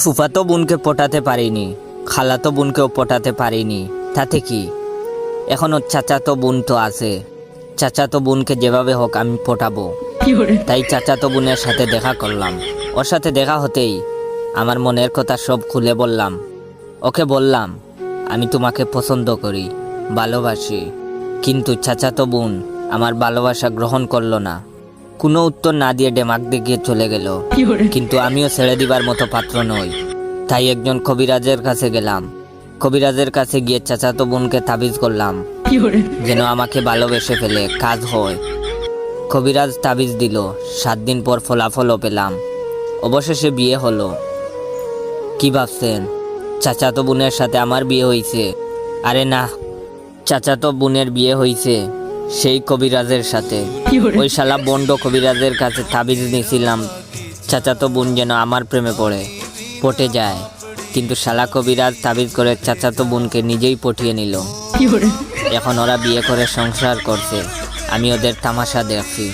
ফুফাতো বোনকে পটাতে পারিনি, খালাতো বোনকেও পটাতে পারিনি, তাতে কি? এখনো চাচাতো বোন তো আছে। চাচাতো বোনকে যেভাবে হোক আমি পটাবো। তাই চাচাতো বোনের সাথে দেখা করলাম। ওর সাথে দেখা হতেই আমার মনের কথা সব খুলে বললাম। ওকে বললাম, আমি তোমাকে পছন্দ করি, ভালোবাসি। কিন্তু চাচাতো বোন আমার ভালোবাসা গ্রহণ করলো না। কোনো উত্তর না দিয়ে ডেমাক দেখিয়ে চলে গেল। কিন্তু আমিও ছেড়ে দিবার মতো পাত্র নই। তাই একজন কবিরাজের কাছে গেলাম। কবিরাজের কাছে গিয়ে চাচাতো বোনকে তাবিজ করলাম যেন আমাকে ভালোবেসে ফেলে, কাজ হয়। কবিরাজ তাবিজ দিল। 7 দিন পর ফলাফলও পেলাম। অবশেষে বিয়ে হলো। কি ভাবছেন চাচাতো বোনের সাথে আমার বিয়ে হয়েছে? আরে না, চাচাতো বোনের বিয়ে হয়েছে সেই কবিরাজের সাথে। ওই শালা বন্ড কবিরাজের কাছে তাবিজ নিয়েছিলাম চাচাতো বোন যেন আমার প্রেমে পটে যায়। কিন্তু শালা কবিরাজ তাবিজ করে চাচাতো বোনকে নিজেই পটিয়ে নিল। এখন ওরা বিয়ে করে সংসার করছে, আমি ওদের তামাশা দেখছি।